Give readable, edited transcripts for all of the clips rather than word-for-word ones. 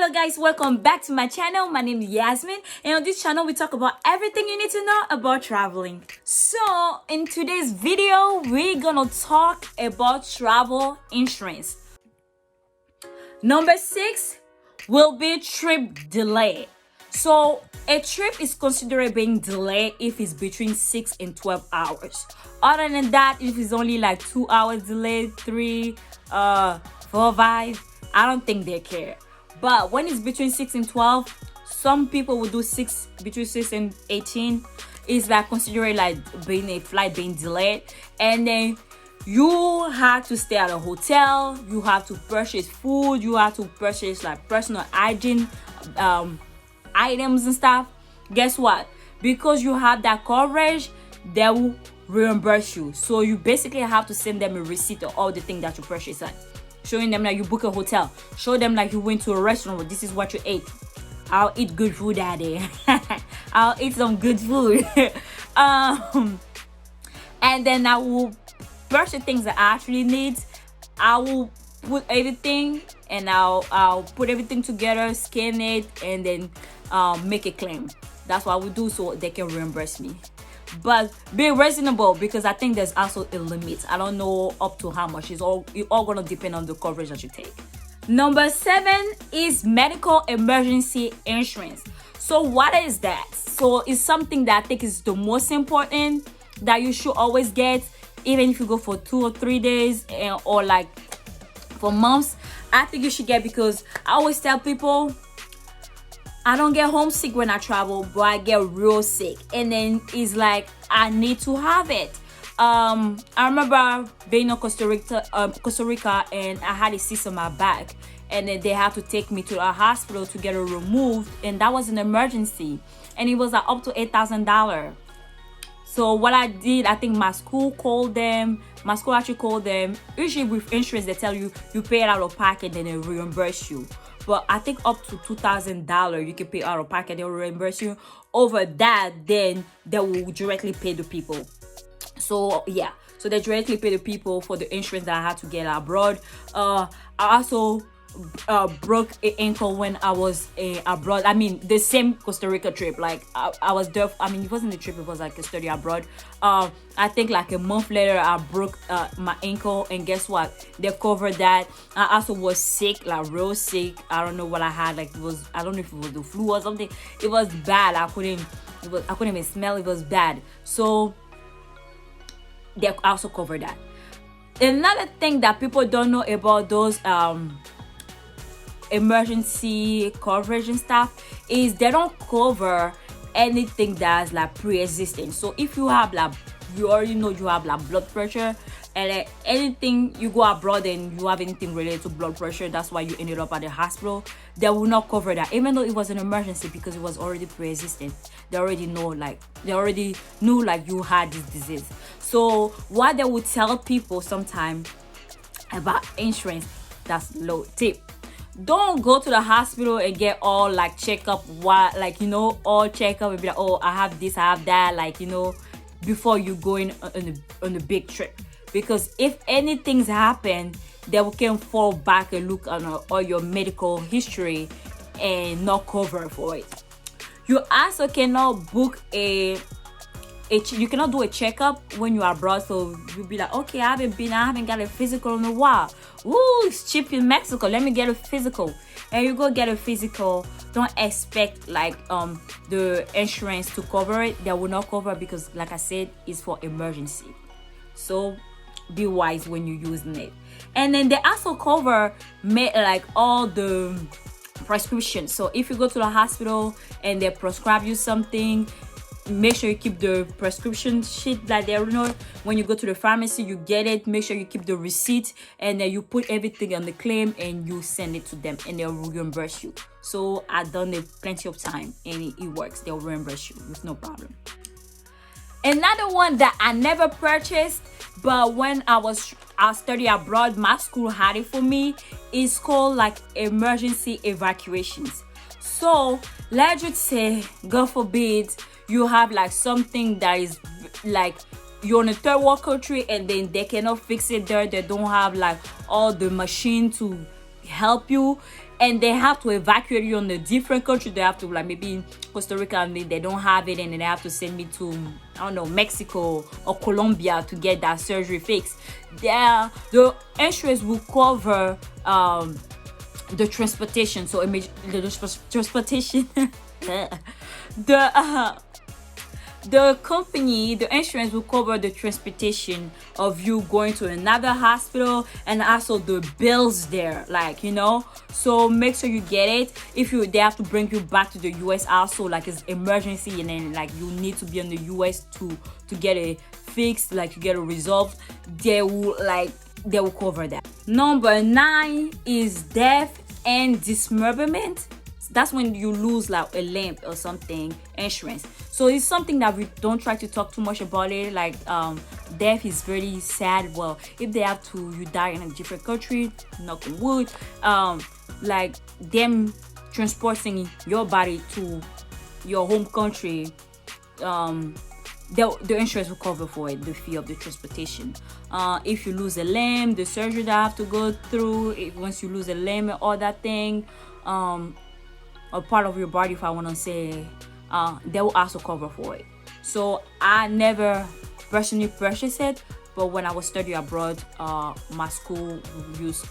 Hello guys, welcome back to my channel. My name is Yasmin, and on this channel we talk about everything you need to know about traveling. So in today's video we're gonna talk about travel insurance. Number 6 will be trip delay. So a trip is considered being delayed if it's between 6 and 12 hours. Other than that, if it's only like 2 hours delayed, 3 4 5, I don't think they care. But when it's between 6 and 12, some people will do between 6 and 18. Is like considered like being a flight being delayed, and then you have to stay at a hotel. You have to purchase food. You have to purchase like personal hygiene items and stuff. Guess what? Because you have that coverage, they will reimburse you. So you basically have to send them a receipt of all the things that you purchased. Showing them that you book a hotel, show them like you went to a restaurant where this is what you ate. I'll eat good food that day. I'll eat some good food. And then I will purchase things that I actually need. I will put everything and I'll put everything together, scan it, and then make a claim. That's what I will do so they can reimburse me. But be reasonable, because I think there's also a limit. I don't know up to how much. It's all gonna depend on the coverage that you take. Number 7 is medical emergency insurance. So what is that? So it's something that I think is the most important that you should always get, even if you go for 2 or 3 days or like for months. I think you should get, because I always tell people I don't get homesick when I travel, but I get real sick, and then it's like I need to have it. I remember being in Costa Rica, and I had a cyst on my back, and then they had to take me to a hospital to get it removed, and that was an emergency, and it was like up to $8,000. So what I did, I think my school called them. My school actually called them. Usually with insurance, they tell you pay it out of pocket and they reimburse you. But I think up to $2,000 you can pay out of pocket, they'll reimburse you. Over that, then they will directly pay the people. So yeah, so they directly pay the people for the insurance that I had to get abroad. I also broke an ankle when I was abroad. I mean, the same Costa Rica trip. Like I was there. I mean, it wasn't a trip, it was like a study abroad. I think like a month later I broke my ankle, and guess what, they covered that. I also was sick, like real sick. I don't know what I had. Like I don't know if it was the flu or something. It was bad. I couldn't even smell. It was bad. So they also covered that. Another thing that people don't know about those emergency coverage and stuff is they don't cover anything that's like pre-existing. So if you have like, you already know you have like blood pressure, and anything you go abroad and you have anything related to blood pressure, that's why you ended up at the hospital, they will not cover that, even though it was an emergency, because it was already pre-existing. They already knew like you had this disease. So what they would tell people sometimes about insurance, that's low tip: don't go to the hospital and get all like checkup, all checkup and be like, oh, I have this, I have that, like, before you go on a big trip. Because if anything's happen, they can fall back and look on all your medical history and not cover for it. You also cannot book you cannot do a checkup when you are abroad. So you'll be like, okay, I haven't got a physical in a while. Ooh, it's cheap in Mexico, let me get a physical. And you go get a physical, don't expect like the insurance to cover it. They will not cover, because like I said, it's for emergency. So be wise when you're using it. And then they also cover like all the prescriptions. So if you go to the hospital and they prescribe you something, make sure you keep the prescription sheet that they know. When you go to the pharmacy, you get it. Make sure you keep the receipt, and then you put everything on the claim and you send it to them, and they'll reimburse you. So I've done it plenty of time, and it works. They'll reimburse you with no problem. Another one that I never purchased, but when I studied abroad, my school had it for me, is called like emergency evacuations. So let's just say, God forbid, you have like something that is like you're in a third world country and then they cannot fix it there. They don't have like all the machine to help you. and they have to evacuate you on a different country. They have to, like, maybe in Costa Rica, and they don't have it, and then they have to send me to, I don't know, Mexico or Colombia to get that surgery fixed. The insurance will cover the transportation. So the transportation the company, the insurance will cover the transportation of you going to another hospital, and also the bills there, like, you know. So make sure you get it. If they have to bring you back to the US also, like it's emergency, and then like you need to be in the US to get it fixed, like you get it resolved, they will cover that. Number 9 is death and dismemberment. That's when you lose like a limb or something, insurance. So it's something that we don't try to talk too much about it. Like death is very sad. Well, if they have to, you die in a different country, knock on wood, like them transporting your body to your home country, the insurance will cover for it, the fee of the transportation. If you lose a limb, the surgery that I have to go through, once you lose a limb and all that thing, a part of your body, if I want to say, they will also cover for it. So I never personally purchased it, but when I was studying abroad, my school used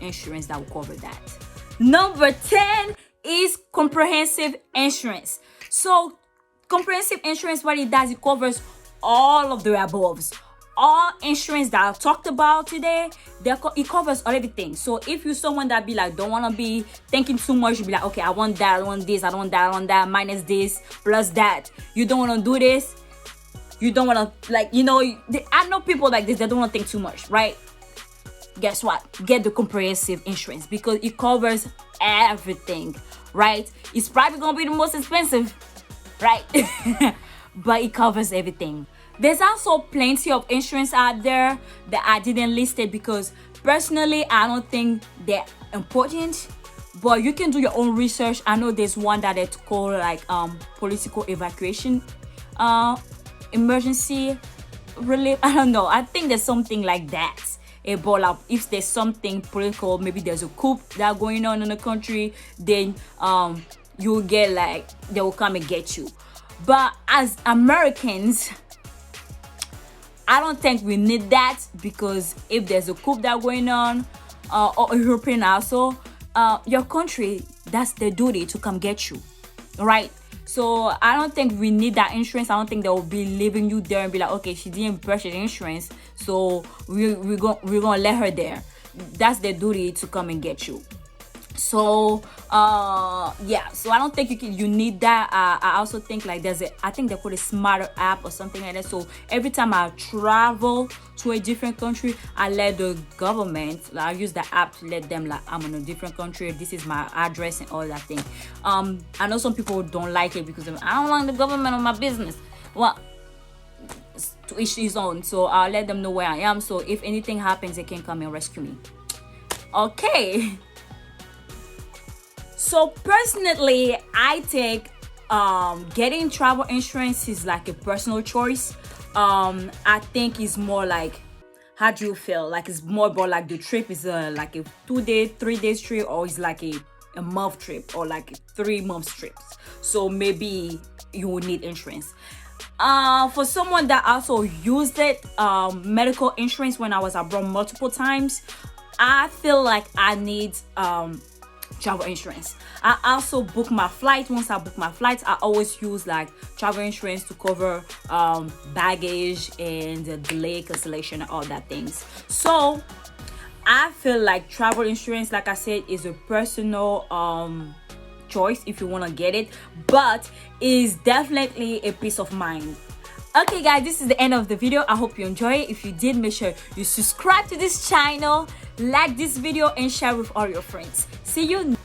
insurance that will cover that. Number 10 is comprehensive insurance. So comprehensive insurance, what it does, it covers all of the aboves. All insurance that I've talked about today, it covers everything. So if you're someone that be like, don't want to be thinking too much, you be like, okay, I want that, I want this, I want that, I want that, minus this, plus that. You don't want to do this. You don't want to, like, you know, I know people like this, they don't want to think too much, right? Guess what? Get the comprehensive insurance because it covers everything, right? It's probably going to be the most expensive, right? But it covers everything. There's also plenty of insurance out there that I didn't list it because personally I don't think they're important, but you can do your own research. I know there's one that it's called like political evacuation emergency relief. I don't know, I think there's something like that. Ebola, if there's something political, maybe there's a coup that going on in the country, then you'll get, like, they will come and get you. But as Americans, I don't think we need that, because if there's a coup that going on, or European also, your country, that's their duty to come get you, right? So I don't think we need that insurance. I don't think they will be leaving you there and be like, okay, she didn't purchase insurance, so we're gonna let her there. That's their duty to come and get you. So yeah, so I don't think you need that. I also think like I think they call it Smarter app or something like that. So every time I travel to a different country, I let the government, like, I use the app to let them, like, I'm in a different country, this is my address and all that thing. I know some people don't like it because I don't want the government on my business. Well, to each his own. So I'll let them know where I am, so if anything happens, they can come and rescue me. Okay. So personally, I think getting travel insurance is like a personal choice. I think it's more like, how do you feel? Like, it's more about like the trip is like a 2-day, 3-day trip, or it's like a month trip, or like a 3 months trips. So maybe you will need insurance. For someone that also used it, medical insurance when I was abroad multiple times, I feel like I need travel insurance. I also book my flight. Once I book my flights, I always use like travel insurance to cover baggage and delay, cancellation, and all that things. So I feel like travel insurance, like I said, is a personal choice if you want to get it, but is definitely a peace of mind. Okay guys, this is the end of the video. I hope you enjoy it. If you did, make sure you subscribe to this channel, like this video, and share with all your friends. See you